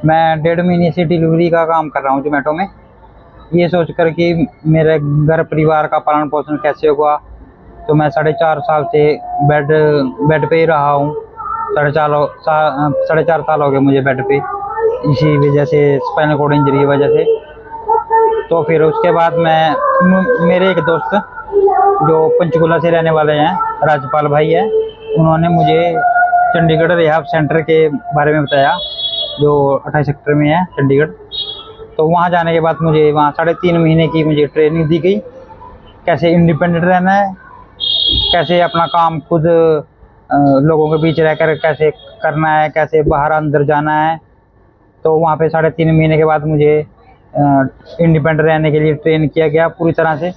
मैं 1.5 महीने से डिलीवरी का काम कर रहा हूँ जोमेटो में। ये सोच कर कि मेरे घर परिवार का पालन पोषण कैसे होगा, तो मैं 4.5 साल से बेड बेड पे ही रहा हूँ। 4.5 साल हो गए मुझे बेड पे, इसी वजह से, स्पाइनल कॉर्ड इंजरी की वजह से। तो फिर उसके बाद मेरे एक दोस्त जो पंचकुला से रहने वाले हैं, राजपाल भाई है, उन्होंने मुझे चंडीगढ़ रिहैब सेंटर के बारे में बताया, जो 28 सेक्टर में है चंडीगढ़। तो वहाँ जाने के बाद मुझे वहाँ 3.5 महीने की मुझे ट्रेनिंग दी गई, कैसे इंडिपेंडेंट रहना है, कैसे अपना काम खुद लोगों के बीच रहकर कैसे करना है, कैसे बाहर अंदर जाना है। तो वहाँ पे 3.5 महीने के बाद मुझे इंडिपेंडेंट रहने के लिए ट्रेन किया गया पूरी तरह से।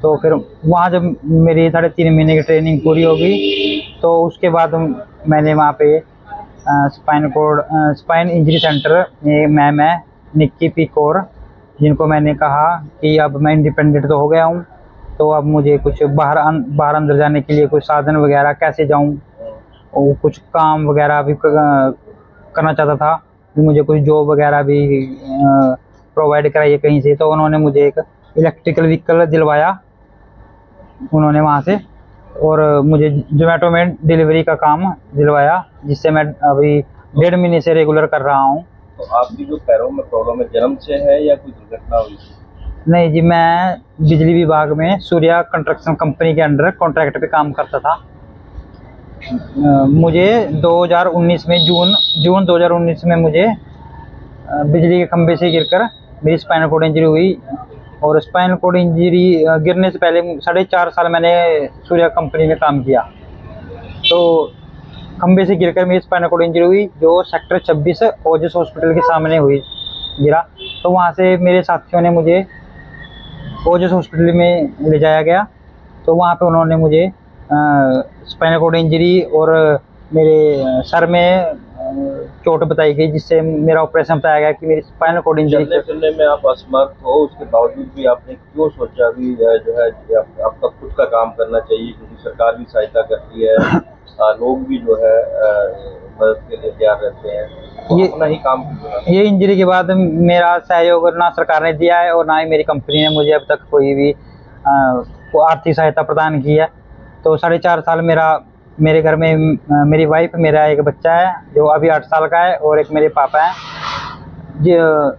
तो फिर वहाँ जब मेरी 3.5 महीने की ट्रेनिंग पूरी हो गई, तो उसके बाद मैंने वहाँ पे स्पाइन इंजरी सेंटर में मैं निक्की पी कौर, जिनको मैंने कहा कि अब मैं इंडिपेंडेंट तो हो गया हूँ, तो अब मुझे कुछ बाहर अंदर जाने के लिए कुछ साधन वगैरह कैसे जाऊँ, और कुछ काम वगैरह भी करना चाहता था कि मुझे कुछ जॉब वगैरह भी प्रोवाइड कराइए कहीं से। तो उन्होंने मुझे एक इलेक्ट्रिकल व्हीकल दिलवाया उन्होंने वहाँ से, और मुझे जोमेटो में डिलीवरी का काम दिलवाया, जिससे मैं अभी 1.5 महीने से रेगुलर कर रहा हूँ। तो आपकी जो पैरों में प्रॉब्लम है जन्म से है या कोई दुर्घटना हुई? नहीं जी, मैं बिजली विभाग में सूर्या कंस्ट्रक्शन कंपनी के अंडर कॉन्ट्रैक्ट पे काम करता था। मुझे 2019 में जून 2019 में मुझे बिजली के खंभे से गिरकर मेरी स्पाइनल कॉर्ड इंजरी हुई। और स्पाइनल कॉर्ड इंजरी गिरने से पहले 4.5 साल मैंने सूर्या कंपनी में काम किया। तो खंभे से गिरकर मेरी स्पाइनल कॉर्ड इंजरी हुई, जो सेक्टर 26 ओजस हॉस्पिटल के सामने हुई, गिरा। तो वहाँ से मेरे साथियों ने मुझे ओजस हॉस्पिटल में ले जाया गया। तो वहाँ पे उन्होंने मुझे स्पाइनल कॉर्ड इंजरी और मेरे सर में चोट बताई गई, जिससे मेरा ऑपरेशन बताया गया कि मेरी स्पाइनल कॉर्ड इंजरी। चलने फिरने में आप असमर्थ हो, उसके बावजूद भी आपने क्यों सोचा भी जो है आपका खुद का काम करना चाहिए, क्योंकि सरकार भी सहायता करती है, लोग भी जो है मदद के लिए तैयार रहते हैं, तो अपना ही काम क्यों? ये इंजरी के बाद मेरा सहयोग ना सरकार ने दिया है और ना ही मेरी कंपनी ने मुझे अब तक कोई भी आर्थिक सहायता प्रदान की है। तो 4.5 साल मेरे घर में मेरी वाइफ, मेरा एक बच्चा है जो अभी 8 साल का है, और एक मेरे पापा हैं।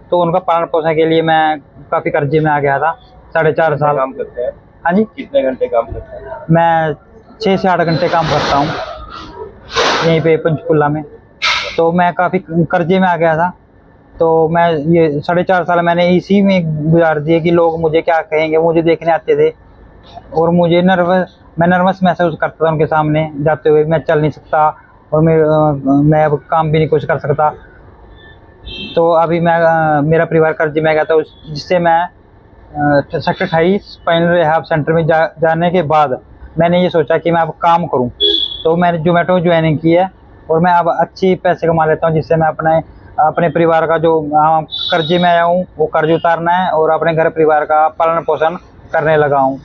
तो उनका पालन पोषण के लिए मैं काफ़ी कर्जे में आ गया था। 4.5 साल काम करते हैं। हाँ जी, कितने घंटे काम करते हैं? मैं 6 से 8 घंटे काम करता हूँ यहीं पे पंचकुला में। तो मैं काफ़ी कर्जे में आ गया था। तो मैं ये 4.5 साल मैंने इसी में गुजार दिए कि लोग मुझे क्या कहेंगे। मुझे देखने आते थे और मैं नर्वस महसूस करता था उनके सामने जाते हुए। मैं चल नहीं सकता और मैं अब काम भी नहीं कुछ कर सकता। तो अभी मेरा परिवार कर्जे में गया था, जिससे मैं सेक्टर 28 स्पाइनल रिहैब सेंटर में जाने के बाद मैंने ये सोचा कि मैं अब काम करूं। तो मैंने जोमेटो ज्वाइनिंग की है और मैं अब अच्छी पैसे कमा लेता हूं, जिससे मैं अपने परिवार का जो कर्जे में आया हूं वो कर्ज उतारना है और अपने घर परिवार का पालन पोषण करने लगा हूं।